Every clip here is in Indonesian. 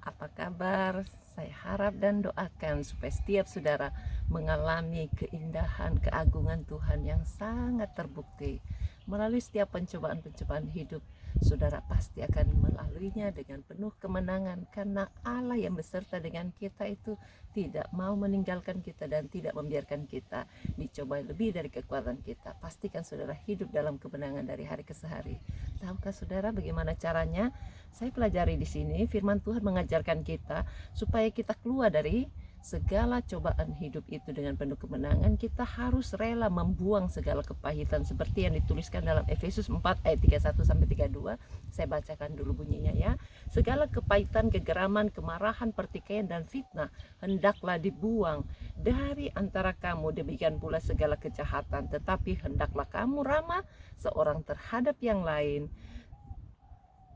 Apa kabar? Saya harap dan doakan supaya setiap saudara mengalami keindahan, keagungan Tuhan yang sangat terbukti. Melalui setiap pencobaan-pencobaan hidup, saudara pasti akan melaluinya dengan penuh kemenangan, karena Allah yang beserta dengan kita itu tidak mau meninggalkan kita dan tidak membiarkan kita dicoba lebih dari kekuatan kita. Pastikan saudara hidup dalam kemenangan dari hari ke hari. Tahukah saudara bagaimana caranya? Saya pelajari di sini firman Tuhan mengajarkan kita supaya kita keluar dari segala cobaan hidup itu dengan penuh kemenangan. Kita harus rela membuang segala kepahitan seperti yang dituliskan dalam Efesus 4 ayat 31 sampai 32. Saya bacakan dulu bunyinya ya. Segala kepahitan, kegeraman, kemarahan, pertikaian dan fitnah hendaklah dibuang dari antara kamu. Demikian pula segala kejahatan, tetapi hendaklah kamu ramah seorang terhadap yang lain,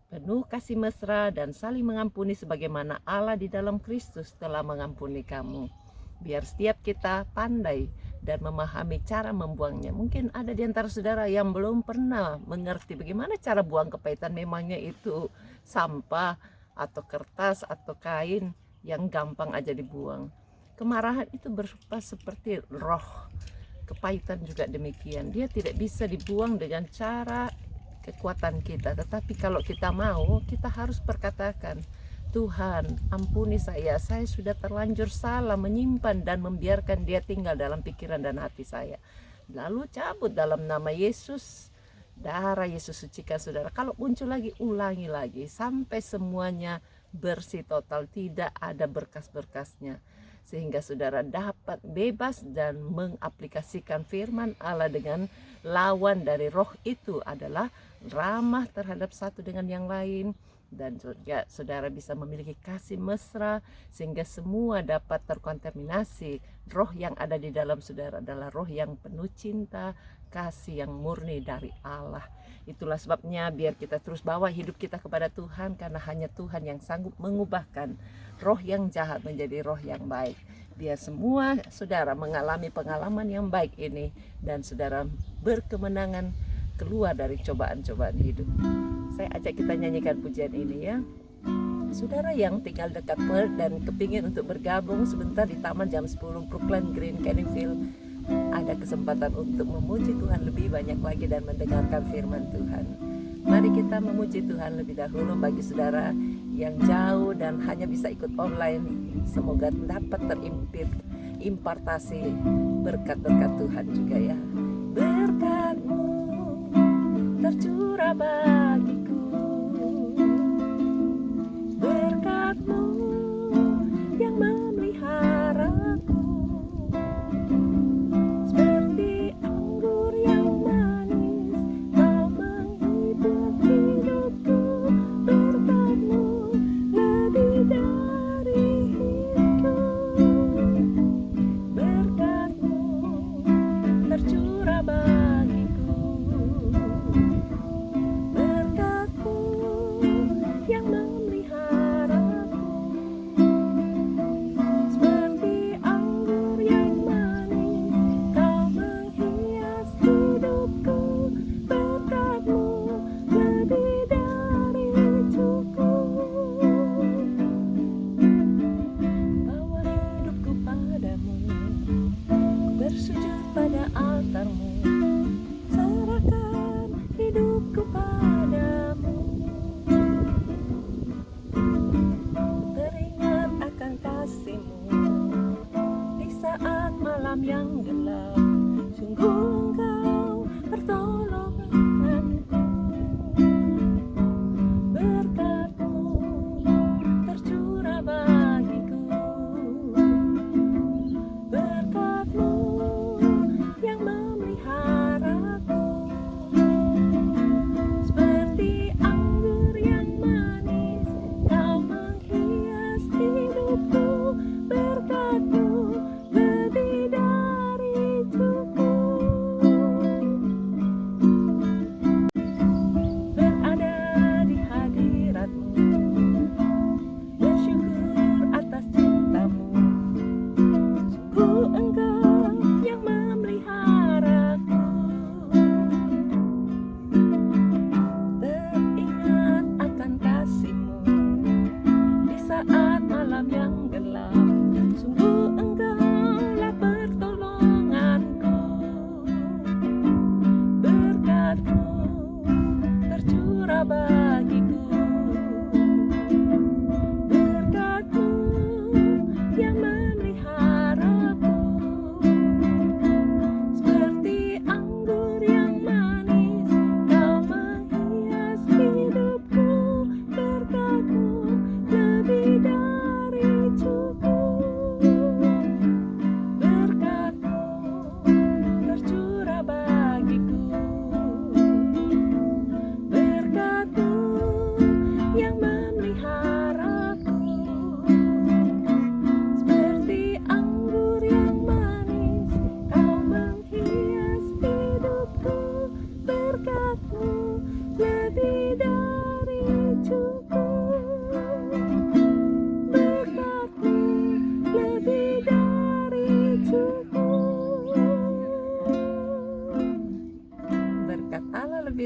penuh kasih mesra dan saling mengampuni sebagaimana Allah di dalam Kristus telah mengampuni kamu. Biar setiap kita pandai dan memahami cara membuangnya. Mungkin ada di antara saudara yang belum pernah mengerti bagaimana cara buang kepahitan. Memangnya itu sampah atau kertas atau kain yang gampang aja dibuang. Kemarahan itu berupa seperti roh. Kepahitan juga demikian. Dia tidak bisa dibuang dengan cara kekuatan kita, tetapi kalau kita mau, kita harus perkatakan, Tuhan ampuni saya sudah terlanjur salah menyimpan dan membiarkan dia tinggal dalam pikiran dan hati saya. Lalu cabut dalam nama Yesus, darah Yesus sucikan saudara. Kalau muncul lagi, ulangi lagi sampai semuanya bersih total, tidak ada berkas-berkasnya, sehingga saudara dapat bebas dan mengaplikasikan firman Allah dengan lawan dari roh itu adalah ramah terhadap satu dengan yang lain, dan juga saudara bisa memiliki kasih mesra sehingga semua dapat terkontaminasi. Roh yang ada di dalam saudara adalah roh yang penuh cinta, kasih yang murni dari Allah. Itulah sebabnya biar kita terus bawa hidup kita kepada Tuhan, karena hanya Tuhan yang sanggup mengubahkan roh yang jahat menjadi roh yang baik. Biar semua saudara mengalami pengalaman yang baik ini dan saudara berkemenangan keluar dari cobaan-cobaan hidup. Saya ajak kita nyanyikan pujian ini ya. Saudara yang tinggal dekat Perth dan kepingin untuk bergabung sebentar di Taman jam 10 Brooklyn Green Canningfield, ada kesempatan untuk memuji Tuhan lebih banyak lagi dan mendengarkan firman Tuhan. Mari kita memuji Tuhan lebih dahulu. Bagi saudara yang jauh dan hanya bisa ikut online, semoga dapat terimpartasi berkat-berkat Tuhan juga ya. Berkat-Mu tercurah bagiku, berkat-Mu yang memeliharaku, seperti anggur yang manis Kau menghibur hidupku. Berkat-Mu lebih dari itu, berkat-Mu tercurah bagiku.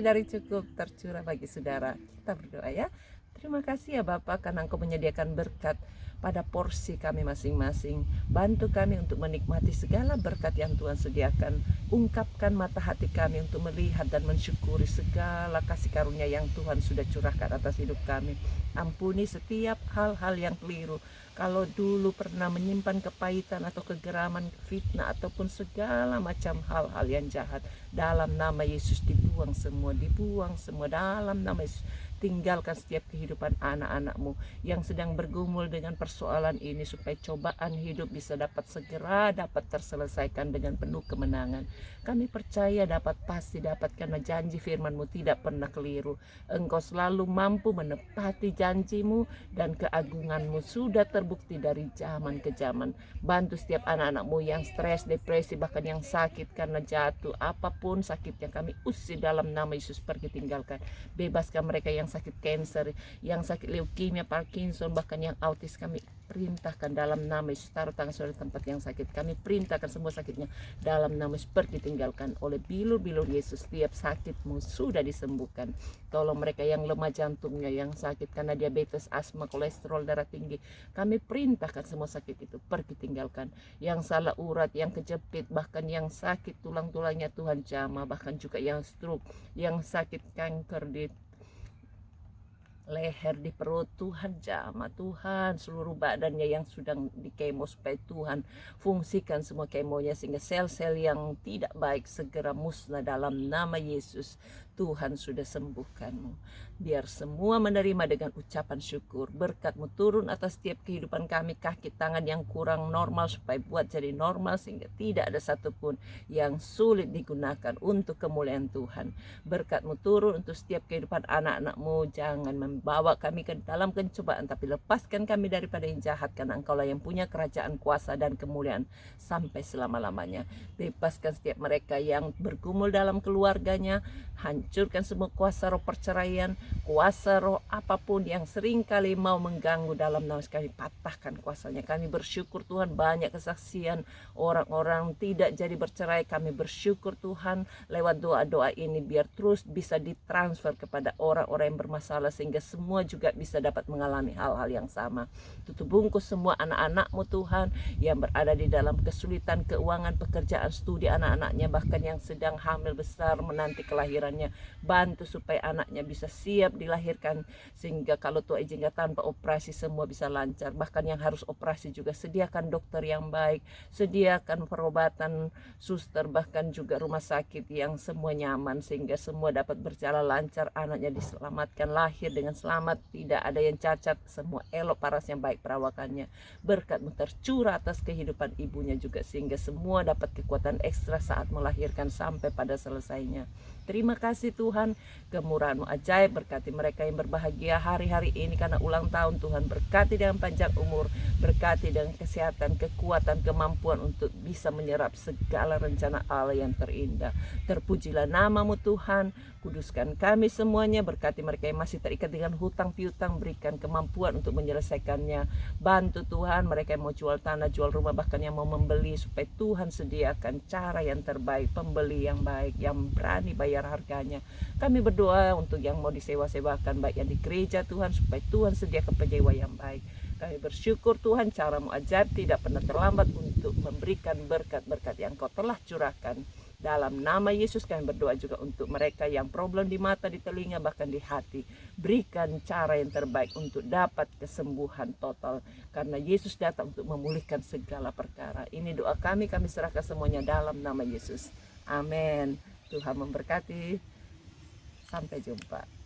lebih dari cukup tercurah bagi saudara. Kita berdoa ya. Terima kasih ya Bapak karena Engkau menyediakan berkat pada porsi kami masing-masing. Bantu kami untuk menikmati segala berkat yang Tuhan sediakan. Ungkapkan mata hati kami untuk melihat dan mensyukuri segala kasih karunia yang Tuhan sudah curahkan atas hidup kami. Ampuni setiap hal-hal yang keliru. Kalau dulu pernah menyimpan kepahitan atau kegeraman, fitnah ataupun segala macam hal-hal yang jahat, dalam nama Yesus dibuang semua dalam nama Yesus. Tinggalkan setiap kehidupan anak-anak-Mu yang sedang bergumul dengan persoalan ini, supaya cobaan hidup bisa segera dapat terselesaikan dengan penuh kemenangan. Kami percaya pasti dapat, karena janji firman-Mu tidak pernah keliru. Engkau selalu mampu menepati janji-Mu, dan keagungan-Mu sudah terbukti dari zaman ke zaman. Bantu setiap anak-anak-Mu yang stres, depresi, bahkan yang sakit karena jatuh, apapun sakitnya kami usir dalam nama Yesus, pergi tinggalkan. Bebaskan mereka yang sakit kanker, yang sakit leukemia, Parkinson, bahkan yang autis, kami perintahkan dalam nama Yesus. Taruh tangan saudara tempat yang sakit, kami perintahkan semua sakitnya dalam nama Yesus, pergi tinggalkan. Oleh bilur-bilur Yesus setiap sakitmu sudah disembuhkan. Tolong mereka yang lemah jantungnya, yang sakit karena diabetes, asma, kolesterol, darah tinggi, kami perintahkan semua sakit itu pergi tinggalkan. Yang salah urat, yang kejepit, bahkan yang sakit tulang-tulangnya Tuhan jamah, bahkan juga yang stroke, yang sakit kanker di leher, di perut, Tuhan jamah. Tuhan, seluruh badannya yang sedang di kemo, supaya Tuhan fungsikan semua kemonya sehingga sel-sel yang tidak baik segera musnah dalam nama Yesus. Tuhan sudah sembuhkanmu. Biar semua menerima dengan ucapan syukur. Berkat-Mu turun atas setiap kehidupan kami, kaki tangan yang kurang normal supaya buat jadi normal, sehingga tidak ada satupun yang sulit digunakan untuk kemuliaan Tuhan. Berkat-Mu turun untuk setiap kehidupan anak-anak-Mu. Jangan membawa kami ke dalam pencobaan, tapi lepaskan kami daripada yang jahat, karena Engkaulah yang punya kerajaan, kuasa, dan kemuliaan sampai selama-lamanya. Bebaskan setiap mereka yang bergumul dalam keluarganya. Hancurkan semua kuasa roh perceraian, kuasa roh apapun yang sering kali mau mengganggu dalam nama kami, patahkan kuasanya. Kami bersyukur Tuhan, banyak kesaksian orang-orang tidak jadi bercerai. Kami bersyukur Tuhan, lewat doa-doa ini biar terus bisa ditransfer kepada orang-orang yang bermasalah, sehingga semua juga bisa dapat mengalami hal-hal yang sama. Tutup bungkus semua anak-anak-Mu Tuhan yang berada di dalam kesulitan keuangan, pekerjaan, studi anak-anaknya, bahkan yang sedang hamil besar menanti kelahirannya. Bantu supaya anaknya bisa siap dilahirkan, sehingga kalau Tuhan izinkan tanpa operasi semua bisa lancar. Bahkan yang harus operasi juga sediakan dokter yang baik, sediakan perobatan, suster, bahkan juga rumah sakit yang semua nyaman, sehingga semua dapat berjalan lancar. Anaknya diselamatkan, lahir dengan selamat, tidak ada yang cacat, semua elok parasnya, baik perawakannya. Berkat-Mu tercurah atas kehidupan ibunya juga, sehingga semua dapat kekuatan ekstra saat melahirkan sampai pada selesainya. Terima kasih Tuhan, kemurahan-Mu ajaib. Berkati mereka yang berbahagia hari-hari ini karena ulang tahun Tuhan. Berkati dengan panjang umur, berkati dengan kesehatan, kekuatan, kemampuan untuk bisa menyerap segala rencana Allah yang terindah. Terpujilah nama-Mu Tuhan. Kuduskan kami semuanya. Berkati mereka yang masih terikat dengan hutang piutang, berikan kemampuan untuk menyelesaikannya. Bantu Tuhan mereka yang mau jual tanah, jual rumah, bahkan yang mau membeli, supaya Tuhan sediakan cara yang terbaik, pembeli yang baik, yang berani bayar harganya. Kami berdoa untuk yang mau disewa-sewakan, baik yang di gereja Tuhan, supaya Tuhan sediakan penyewa yang baik. Kami bersyukur Tuhan, cara-Mu ajaib, tidak pernah terlambat untuk memberikan berkat-berkat yang Kau telah curahkan. Dalam nama Yesus kami berdoa juga untuk mereka yang problem di mata, di telinga, bahkan di hati. Berikan cara yang terbaik untuk dapat kesembuhan total, karena Yesus datang untuk memulihkan segala perkara. Ini doa kami serahkan semuanya dalam nama Yesus. Amin. Tuhan memberkati. Sampai jumpa.